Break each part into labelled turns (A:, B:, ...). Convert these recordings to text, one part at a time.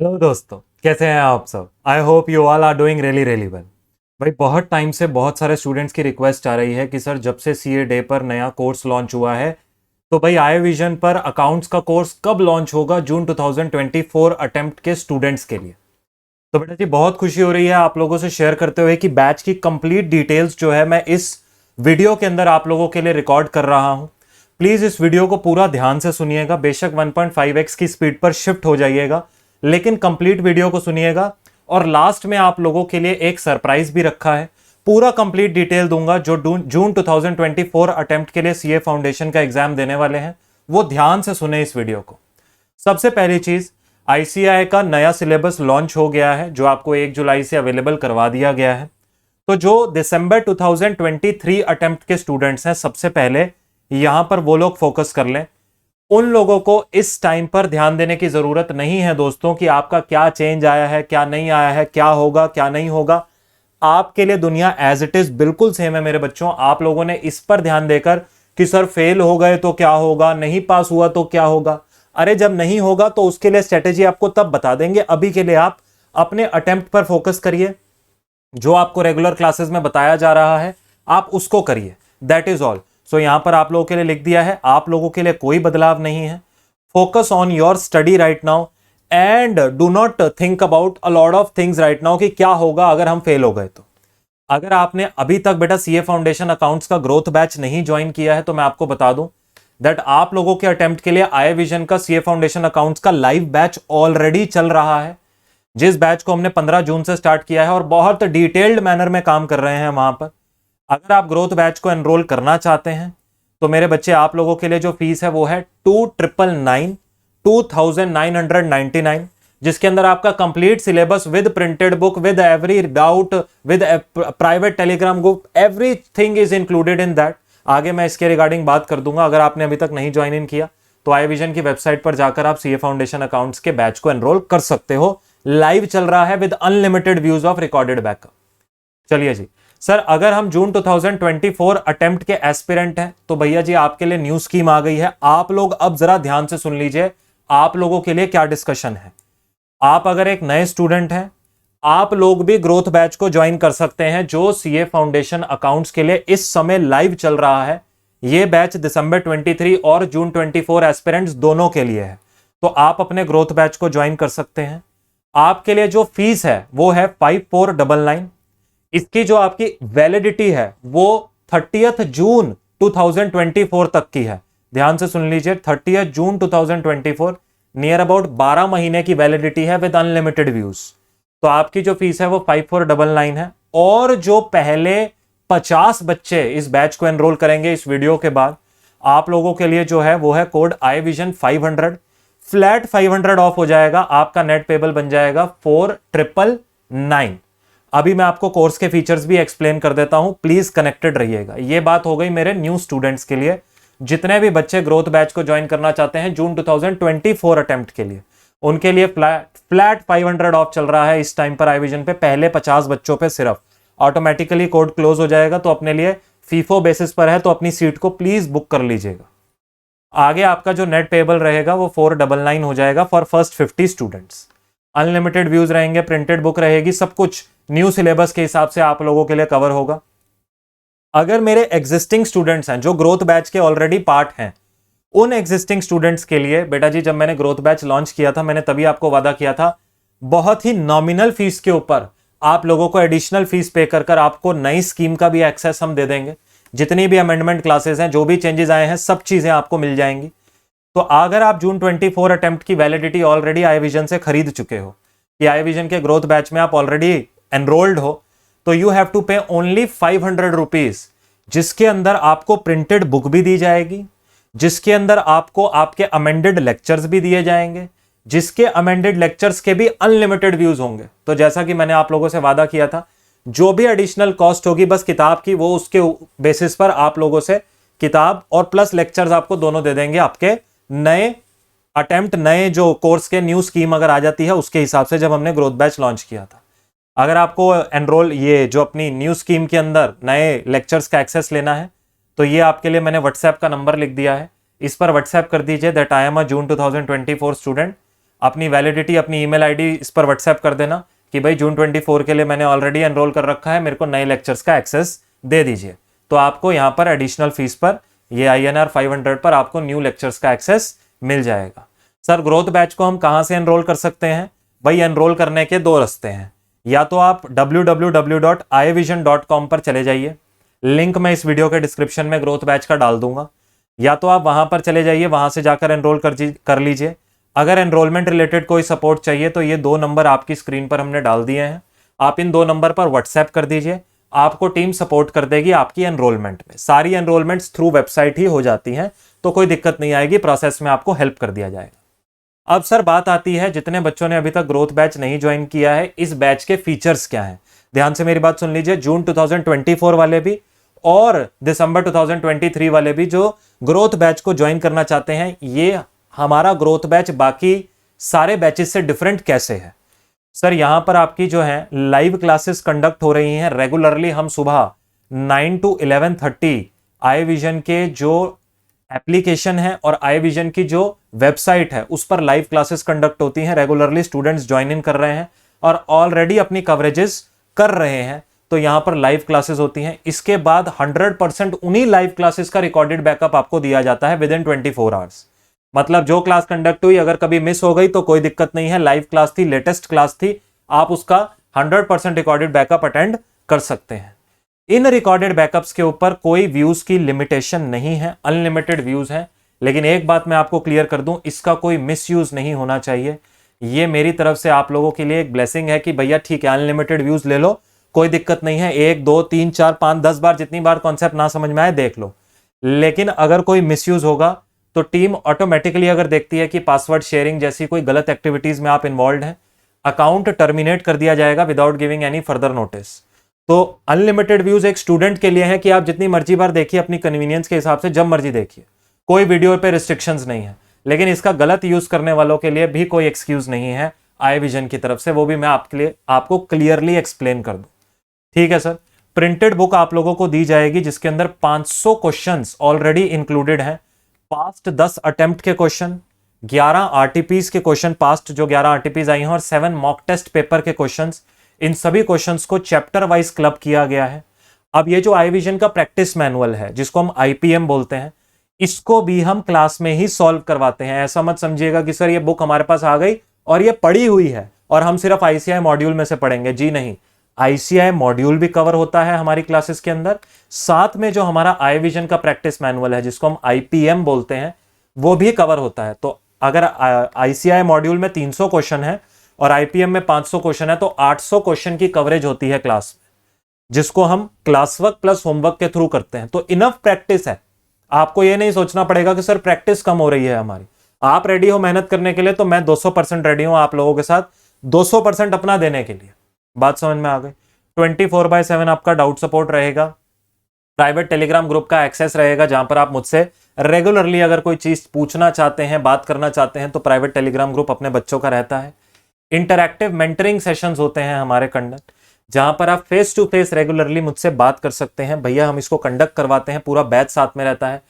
A: Hello दोस्तों, कैसे हैं आप सब। I hope you all are doing really really well. भाई बहुत टाइम से बहुत सारे स्टूडेंट्स की रिक्वेस्ट आ रही है कि सर जब से सीए डे पर नया कोर्स लॉन्च हुआ है तो भाई आई विजन पर अकाउंट्स का कोर्स कब लॉन्च होगा जून 2024 अटेम्प्ट के स्टूडेंट्स के लिए। तो बेटा जी बहुत खुशी हो रही है आप लोगों से शेयर करते हुए कि बैच की कंप्लीट डिटेल्स जो है मैं इस वीडियो के अंदर आप लोगों के लिए रिकॉर्ड कर रहा हूं। प्लीज इस वीडियो को पूरा ध्यान से सुनिएगा, बेशक 1.5x की स्पीड पर शिफ्ट हो जाइएगा लेकिन कंप्लीट वीडियो को सुनिएगा। और लास्ट में आप लोगों के लिए एक सरप्राइज भी रखा है, पूरा कंप्लीट डिटेल दूंगा जो जून 2024 अटेम्प्ट के लिए सीए फाउंडेशन का एग्जाम देने वाले हैं, वो ध्यान से सुने इस वीडियो को। सबसे पहली चीज, आईसीएआई का नया सिलेबस लॉन्च हो गया है जो आपको 1 जुलाई से अवेलेबल करवा दिया गया है। तो जो दिसंबर 2023 अटेम्प्ट के स्टूडेंट्स हैं, सबसे पहले यहां पर वो लोग फोकस कर लें। उन लोगों को इस टाइम पर ध्यान देने की जरूरत नहीं है दोस्तों कि आपका क्या चेंज आया है, क्या नहीं आया है, क्या होगा क्या नहीं होगा। आपके लिए दुनिया एज इट इज बिल्कुल सेम है मेरे बच्चों। आप लोगों ने इस पर ध्यान देकर कि सर फेल हो गए तो क्या होगा, नहीं पास हुआ तो क्या होगा। अरे जब नहीं होगा तो उसके लिए स्ट्रेटेजी आपको तब बता देंगे। अभी के लिए आप अपने अटेम्प्ट पर फोकस करिए, जो आपको रेगुलर क्लासेस में बताया जा रहा है आप उसको करिए, दैट इज ऑल। सो यहां पर आप लोगों के लिए लिख दिया है, आप लोगों के लिए कोई बदलाव नहीं है। Focus on your study right now and do not think about a lot of things right now कि क्या होगा अगर हम फेल हो गए तो। अगर आपने अभी तक बेटा सीए फाउंडेशन अकाउंट्स का ग्रोथ बैच नहीं ज्वाइन किया है तो मैं आपको बता दूं दैट आप लोगों के अटेम्प्ट के लिए आई विजन का सीए फाउंडेशन अकाउंट्स का लाइव बैच ऑलरेडी चल रहा है, जिस बैच को हमने 15 जून से स्टार्ट किया है और बहुत डिटेल्ड मैनर में काम कर रहे हैं वहां पर। अगर आप ग्रोथ बैच को एनरोल करना चाहते हैं तो मेरे बच्चे आप लोगों के लिए जो फीस है वो है 2999, जिसके अंदर आपका complete syllabus with printed book, with every doubt, with private Telegram group, everything is included in that. आगे मैं इसके रिगार्डिंग बात कर दूंगा। अगर आपने अभी तक नहीं ज्वाइन इन किया तो आई विजन की वेबसाइट पर जाकर आप सीए फाउंडेशन अकाउंट्स के बैच को एनरोल कर सकते हो। लाइव चल रहा है with unlimited views of recorded backup. चलिए जी सर, अगर हम जून 2024 अटेम्प्ट के एस्पिरेंट हैं तो भैया जी आपके लिए न्यू स्कीम आ गई है। आप लोग अब जरा ध्यान से सुन लीजिए आप लोगों के लिए क्या डिस्कशन है। आप अगर एक नए स्टूडेंट हैं, आप लोग भी ग्रोथ बैच को ज्वाइन कर सकते हैं जो सीए फाउंडेशन अकाउंट्स के लिए इस समय लाइव चल रहा है। यह बैच दिसंबर 23 और जून 24 एस्पिरेंट्स दोनों के लिए है, तो आप अपने ग्रोथ बैच को ज्वाइन कर सकते हैं। आपके लिए जो फीस है वो है 5499। इसकी जो आपकी वैलिडिटी है वो 30 जून 2024 तक की है। ध्यान से सुन लीजिए, 30 जून 2024, नियर अबाउट 12 महीने की वैलिडिटी है विद अनलिमिटेड व्यूज। तो आपकी जो फीस है वो 5499 है। और जो पहले 50 बच्चे इस बैच को एनरोल करेंगे इस वीडियो के बाद, आप लोगों के लिए जो है वो है code eye vision 500। Flat 500 of हो जाएगा, आपका नेट पेबल बन जाएगा 4999। अभी मैं आपको कोर्स के फीचर्स भी एक्सप्लेन कर देता हूं, प्लीज कनेक्टेड रहिएगा। ये बात हो गई मेरे न्यू स्टूडेंट्स के लिए। जितने भी बच्चे ग्रोथ बैच को ज्वाइन करना चाहते हैं जून 2024 अटेम्प्ट के लिए, उनके लिए फ्लैट 500 ऑफ चल रहा है इस टाइम पर आई विजन पे। पहले 50 बच्चों पे सिर्फ ऑटोमेटिकली कोड क्लोज हो जाएगा, तो अपने लिए फीफो बेसिस पर है तो अपनी सीट को प्लीज बुक कर लीजिएगा। आगे आपका जो नेट पेबल रहेगा वो 499 हो जाएगा for first 50 students. Unlimited views रहेंगे, प्रिंटेड बुक रहेगी, सब कुछ न्यू सिलेबस के हिसाब से आप लोगों के लिए कवर होगा। अगर मेरे एग्जिस्टिंग स्टूडेंट्स हैं जो ग्रोथ बैच के ऑलरेडी पार्ट हैं, उन एग्जिस्टिंग स्टूडेंट्स के लिए बेटा जी जब मैंने ग्रोथ बैच लॉन्च किया था मैंने तभी आपको वादा किया था बहुत ही नॉमिनल फीस के ऊपर आप लोगों को एडिशनल फीस पे कर आपको नई स्कीम का भी एक्सेस हम दे देंगे। जितनी भी अमेंडमेंट क्लासेस हैं, जो भी चेंजेस आए हैं, सब चीजें आपको मिल जाएंगी। तो अगर आप जून 24 अटेम्प्ट की वैलिडिटी ऑलरेडी आई विजन से खरीद चुके हो, कि आई विजन के ग्रोथ बैच में आप ऑलरेडी एनरोल्ड हो, तो यू हैव टू पे ओनली 500 रुपीज, जिसके अंदर आपको प्रिंटेड बुक भी दी जाएगी, जिसके अंदर आपको आपके अमेंडेड लेक्चर्स भी दिए जाएंगे, जिसके अमेंडेड लेक्चर्स के भी अनलिमिटेड व्यूज होंगे। तो जैसा कि मैंने आप लोगों से वादा किया था, जो भी एडिशनल कॉस्ट होगी बस किताब की, वो उसके बेसिस पर आप लोगों से किताब और प्लस लेक्चर्स आपको दोनों दे देंगे। आपके नए अटेम्प्ट, नए जो कोर्स के न्यू स्कीम अगर आ जाती है उसके हिसाब से, जब हमने ग्रोथ बैच लॉन्च किया था। अगर आपको एनरोल ये जो अपनी न्यू स्कीम के अंदर नए लेक्चर्स का एक्सेस लेना है तो ये आपके लिए मैंने व्हाट्सएप का नंबर लिख दिया है, इस पर व्हाट्सएप कर दीजिए that I am a June 2024 student. अपनी वैलिडिटी, अपनी ईमेल आईडी इस पर व्हाट्सएप कर देना कि भाई जून 24 के लिए मैंने ऑलरेडी एनरोल कर रखा है, मेरे को नए लेक्चर्स का एक्सेस दे दीजिए। तो आपको यहाँ पर एडिशनल फीस पर ये INR 500 पर आपको न्यू लेक्चर्स का एक्सेस मिल जाएगा। सर ग्रोथ बैच को हम कहाँ से एनरोल कर सकते हैं? भाई एनरोल करने के दो रास्ते हैं, या तो आप www.ivision.com पर चले जाइए, लिंक मैं इस वीडियो के डिस्क्रिप्शन में ग्रोथ बैच का डाल दूंगा, या तो आप वहां पर चले जाइए, वहां से जाकर एनरोल कर लीजिए। अगर एनरोलमेंट रिलेटेड कोई सपोर्ट चाहिए तो ये 2 नंबर आपकी स्क्रीन पर हमने डाल दिए हैं, आप इन 2 नंबर पर व्हाट्सएप कर दीजिए, आपको टीम सपोर्ट कर देगी आपकी एनरोलमेंट में। सारी एनरोलमेंट्स थ्रू वेबसाइट ही हो जाती हैं, तो कोई दिक्कत नहीं आएगी, प्रोसेस में आपको हेल्प कर दिया जाएगा। अब सर बात आती है जितने बच्चों ने अभी तक ग्रोथ बैच नहीं ज्वाइन किया है, इस बैच के फीचर्स क्या हैं? ध्यान से मेरी बात सुन लीजिए। जून 2024 वाले भी और दिसंबर 2023 वाले भी जो ग्रोथ बैच को ज्वाइन करना चाहते हैं, ये हमारा ग्रोथ बैच बाकी सारे बैचेस से डिफरेंट कैसे है? सर यहां पर आपकी जो है लाइव क्लासेस कंडक्ट हो रही हैं रेगुलरली। हम सुबह 9 to 11:30 आई विजन के जो एप्लीकेशन है और आई विजन की जो वेबसाइट है उस पर लाइव क्लासेस कंडक्ट होती हैं। रेगुलरली स्टूडेंट्स ज्वाइन इन कर रहे हैं और ऑलरेडी अपनी कवरेजेस कर रहे हैं, तो यहां पर लाइव क्लासेस होती हैं। इसके बाद 100% उन्हीं लाइव क्लासेस का रिकॉर्डेड बैकअप आपको दिया जाता है विद इन 24 आवर्स। मतलब जो क्लास कंडक्ट हुई अगर कभी मिस हो गई तो कोई दिक्कत नहीं है, लाइव क्लास थी, लेटेस्ट क्लास थी, आप उसका 100% रिकॉर्डेड बैकअप अटेंड कर सकते हैं। इन रिकॉर्डेड बैकअप्स के ऊपर कोई व्यूज की लिमिटेशन नहीं है, अनलिमिटेड व्यूज हैं। लेकिन एक बात मैं आपको क्लियर कर दूं, इसका कोई मिसयूज नहीं होना चाहिए। ये मेरी तरफ से आप लोगों के लिए एक ब्लेसिंग है कि भैया ठीक है अनलिमिटेड व्यूज ले लो, कोई दिक्कत नहीं है, 1 2 3 4 5 10 बार जितनी बार कॉन्सेप्ट ना समझ में आए देख लो। लेकिन अगर कोई मिसयूज होगा तो टीम ऑटोमेटिकली अगर देखती है कि पासवर्ड शेयरिंग जैसी कोई गलत एक्टिविटीज में आप इन्वॉल्व हैं, अकाउंट टर्मिनेट कर दिया जाएगा without giving any further notice. तो अनलिमिटेड व्यूज एक स्टूडेंट के लिए है कि आप जितनी मर्जी बार देखिए, अपनी कन्वीनियंस के हिसाब से जब मर्जी देखिए, कोई वीडियो पे रिस्ट्रिक्शंस नहीं है। लेकिन इसका गलत यूज करने वालों के लिए भी कोई एक्सक्यूज नहीं है आई विजन की तरफ से, वो भी मैं आपके लिए आपको क्लियरली एक्सप्लेन कर दूं। ठीक है सर। प्रिंटेड बुक आप लोगों को दी जाएगी जिसके अंदर 500 क्वेश्चंस ऑलरेडी इंक्लूडेड हैं। पास्ट 10 अटेम्प्ट के क्वेश्चन, 11 आरटीपीज के क्वेश्चन पास्ट जो 11 आरटीपीज आई हैं, और 7 मॉक टेस्ट पेपर के क्वेश्चंस। इन सभी क्वेश्चंस को चैप्टर वाइज क्लब किया गया है। अब ये जो आई विजन का प्रैक्टिस मैनुअल है जिसको हम IPM बोलते हैं, इसको भी हम क्लास में ही सॉल्व करवाते हैं। ऐसा मत समझिएगा कि सर ये बुक हमारे पास आ गई और ये पड़ी हुई है और हम सिर्फ ICI मॉड्यूल में से पढ़ेंगे। जी नहीं, ICI मॉड्यूल भी कवर होता है हमारी क्लासेस के अंदर, साथ में जो हमारा आई विजन का प्रैक्टिस मैनुअल है जिसको हम IPM बोलते हैं वो भी कवर होता है। तो अगर ICI मॉड्यूल में 300 क्वेश्चन है और IPM में 500 क्वेश्चन है तो 800 क्वेश्चन की कवरेज होती है क्लास में, जिसको हम क्लास वर्क प्लस होमवर्क के थ्रू करते हैं। तो इनफ प्रैक्टिस है, आपको ये नहीं सोचना पड़ेगा कि सर प्रैक्टिस कम हो रही है हमारी। आप रेडी हो मेहनत करने के लिए तो मैं 200% रेडी हूं आप लोगों के साथ 200% अपना देने के लिए। बात समझ में आ गई? 24/7 आपका डाउट सपोर्ट रहेगा, प्राइवेट टेलीग्राम ग्रुप का एक्सेस रहेगा जहां पर आप मुझसे रेगुलरली अगर कोई चीज पूछना चाहते हैं, बात करना चाहते हैं तो प्राइवेट टेलीग्राम ग्रुप अपने बच्चों का रहता है। इंटरैक्टिव मेंटरिंग सेशंस होते हैं हमारे कंडक्ट, जहां पर आप फेस टू फेस रेगुलरली मुझसे बात कर सकते हैं। भैया हम इसको कंडक्ट करवाते हैं, पूरा बैच साथ में रहता है।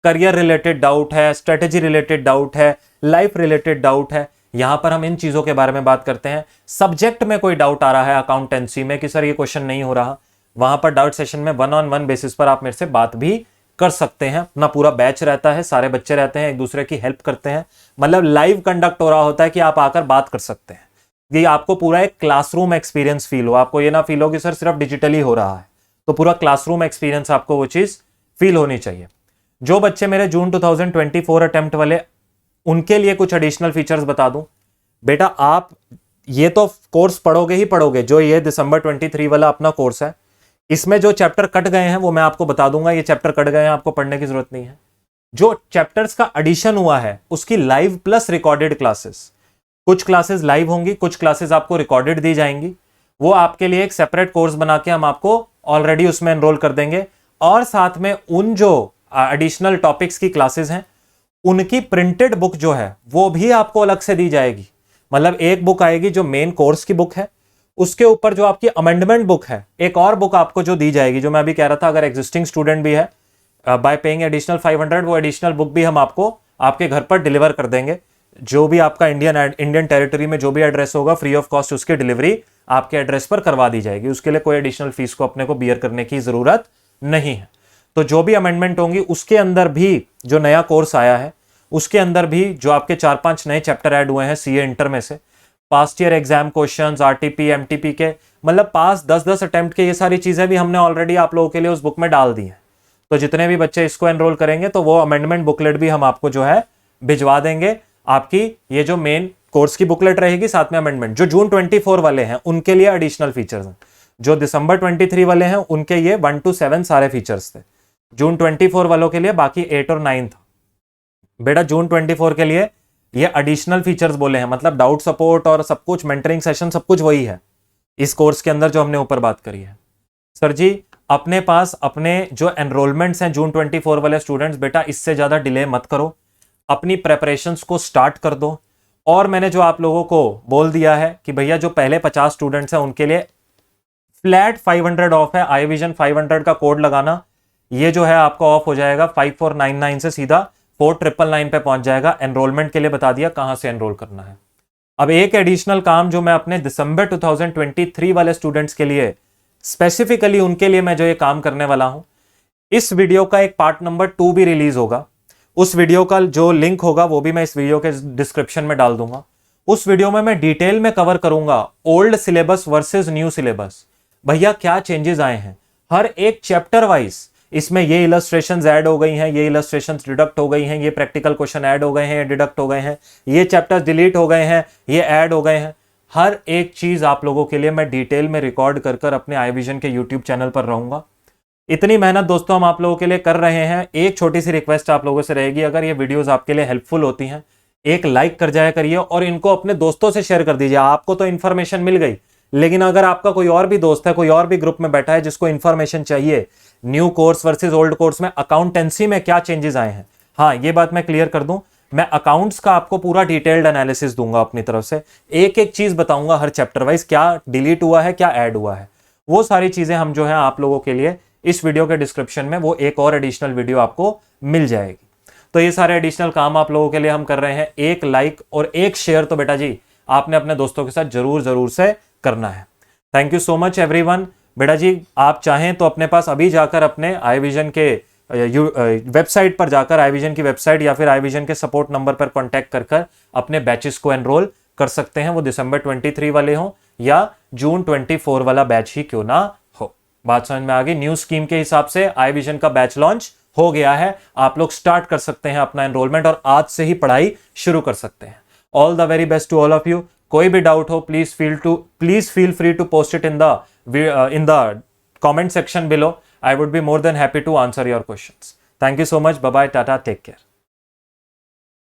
A: करियर रिलेटेड डाउट है, स्ट्रेटेजी रिलेटेड डाउट है, लाइफ रिलेटेड डाउट है, यहां पर हम इन चीजों के बारे में बात करते हैं। सब्जेक्ट में कोई डाउट आ रहा है अकाउंटेंसी में कि सर ये क्वेश्चन नहीं हो रहा, वहां पर डाउट सेशन में 1-on-1 बेसिस पर आप मेरे से बात भी कर सकते हैं। अपना पूरा बैच रहता है, सारे बच्चे रहते हैं, एक दूसरे की हेल्प करते हैं। मतलब लाइव कंडक्ट हो रहा होता है कि आप आकर बात कर सकते हैं। ये आपको पूरा एक क्लासरूम एक्सपीरियंस फील हो, आपको ये ना फील हो कि सर सिर्फ डिजिटली हो रहा है, तो पूरा क्लासरूम एक्सपीरियंस आपको वो चीज फील होनी चाहिए। जो बच्चे मेरे जून 2024 अटेम्प्ट वाले, उनके लिए कुछ एडिशनल फीचर्स बता दूं। बेटा आप ये तो कोर्स पढ़ोगे ही पढ़ोगे, जो ये दिसंबर 23 वाला अपना कोर्स है, इसमें जो चैप्टर कट गए हैं वो मैं आपको बता दूंगा। ये चैप्टर कट गए हैं, आपको पढ़ने की जरूरत नहीं है। जो चैप्टर्स का एडिशन हुआ है उसकी लाइव प्लस रिकॉर्डेड क्लासेस, कुछ क्लासेस लाइव होंगी, कुछ क्लासेस आपको रिकॉर्डेड दी जाएंगी। वो आपके लिए एक सेपरेट कोर्स बना के हम आपको ऑलरेडी उसमें एनरोल कर देंगे। और साथ में उन जो एडिशनल टॉपिक्स की क्लासेस हैं उनकी प्रिंटेड बुक जो है वो भी आपको अलग से दी जाएगी। मतलब एक बुक आएगी जो मेन कोर्स की बुक है, उसके ऊपर जो आपकी अमेंडमेंट बुक है, एक और बुक आपको जो दी जाएगी, जो मैं अभी कह रहा था अगर एग्जिस्टिंग स्टूडेंट भी है बाय पेइंग एडिशनल 500, वो एडिशनल बुक भी हम आपको आपके घर पर डिलीवर कर देंगे। जो भी आपका इंडियन टेरिटरी में जो भी एड्रेस होगा, फ्री ऑफ कॉस्ट उसकी डिलीवरी आपके एड्रेस पर करवा दी जाएगी। उसके लिए कोई एडिशनल फीस को अपने को बियर करने की जरूरत नहीं है। तो जो भी अमेंडमेंट होंगी उसके अंदर भी, जो नया कोर्स आया है उसके अंदर भी जो आपके 4-5 नए चैप्टर ऐड हुए हैं सीए इंटर में से, past year exam questions, RTP, MTP के, मतलब पास 10-10 अटेम्प्ट के, ये सारी चीजें भी हमने ऑलरेडी आप लोगों के लिए उस बुक में डाल दी हैं। तो जितने भी बच्चे इसको एनरोल करेंगे तो वो अमेंडमेंट बुकलेट भी हम आपको जो है भिजवा देंगे। आपकी ये जो मेन कोर्स की बुकलेट रहेगी, साथ में अमेंडमेंट। जो जून 24 वाले हैं उनके लिए एडिशनल फीचर्स हैं, जो दिसंबर 23 वाले हैं उनके ये 1 to 7 सारे फीचर्स थे। जून 24 वालों के लिए बाकी 8 और 9 था। बेटा जून 24 के लिए ये एडिशनल फीचर्स बोले हैं, मतलब डाउट सपोर्ट और सब कुछ, मेंटरिंग सेशन, सब कुछ वही है इस कोर्स के अंदर जो हमने ऊपर बात करी है। सर जी अपने पास अपने जो एनरोलमेंट्स हैं जून 24 वाले स्टूडेंट्स, बेटा इससे ज्यादा डिले मत करो, अपनी प्रेपरेशंस को स्टार्ट कर दो। और मैंने जो आप लोगों को बोल दिया है कि भैया जो पहले 50 स्टूडेंट्स हैं उनके लिए फ्लैट 500 ऑफ है, आई विजन 500 का कोड लगाना, ये जो है आपका ऑफ हो जाएगा। 5499 से सीधा 4999 पे पहुंच जाएगा। एनरोलमेंट के लिए बता दिया कहां से एनरोल करना है। अब एक एडिशनल काम जो मैं अपने दिसंबर 2023 वाले स्टूडेंट्स के लिए स्पेसिफिकली उनके लिए मैं जो ये काम करने वाला हूं, इस वीडियो का एक पार्ट नंबर 2 भी रिलीज होगा। उस वीडियो का जो लिंक होगा वो भी मैं इस वीडियो के डिस्क्रिप्शन में डाल दूंगा। उस वीडियो में मैं डिटेल में कवर करूंगा old syllabus versus new syllabus, भैया क्या चेंजेस आए हैं हर एक चैप्टर वाइज। इसमें ये इलस्ट्रेशंस ऐड हो गई हैं, ये इलस्ट्रेशंस डिडक्ट हो गई हैं, ये प्रैक्टिकल क्वेश्चन ऐड हो गए हैं, ये डिडक्ट हो गए हैं, ये चैप्टर्स डिलीट हो गए हैं, ये ऐड हो गए हैं। हर एक चीज आप लोगों के लिए मैं डिटेल में रिकॉर्ड कर अपने आई विजन के यूट्यूब चैनल पर रहूंगा। इतनी मेहनत दोस्तों हम आप लोगों के लिए कर रहे हैं। एक छोटी सी रिक्वेस्ट आप लोगों से रहेगी, अगर ये वीडियोस आपके लिए हेल्पफुल होती हैं, एक लाइक कर जाया करिए और इनको अपने दोस्तों से शेयर कर दीजिए। आपको तो इन्फॉर्मेशन मिल गई, लेकिन अगर आपका कोई और भी दोस्त है, कोई और भी ग्रुप में बैठा है जिसको इन्फॉर्मेशन चाहिए new course versus old course में अकाउंटेंसी में क्या चेंजेस आए हैं, हाँ ये बात मैं क्लियर कर दूं, मैं अकाउंट्स का आपको पूरा डिटेल्ड एनालिसिस दूंगा अपनी तरफ से। एक एक चीज बताऊंगा हर चैप्टर वाइज, क्या डिलीट हुआ है, क्या ऐड हुआ है, वो सारी चीजें हम जो है आप लोगों के लिए इस वीडियो के डिस्क्रिप्शन में वो एक और एडिशनल वीडियो आपको मिल जाएगी। तो ये सारे एडिशनल काम आप लोगों के लिए हम कर रहे हैं। एक लाइक और एक शेयर तो बेटा जी आपने अपने दोस्तों के साथ जरूर से करना है। Thank you so much everyone. बेटा जी आप चाहें तो अपने पास अभी जाकर अपने आई विजन के वेबसाइट पर जाकर, आई विजन की वेबसाइट या फिर आई विजन के सपोर्ट नंबर पर कॉन्टैक्ट कर अपने बैचेस को एनरोल कर सकते हैं, वो दिसंबर 23 वाले हों या जून 24 वाला बैच ही क्यों ना हो। बात समझ में आ गई। न्यू स्कीम के हिसाब से आई विजन का बैच लॉन्च हो गया है, आप लोग स्टार्ट कर सकते हैं अपना एनरोलमेंट और आज से ही पढ़ाई शुरू कर सकते हैं। All the very best to all of you. कोई भी डाउट हो please feel free to post it in the comment section below. I would be more than happy to answer your questions. Thank you so much. Bye bye. Tata. Take care.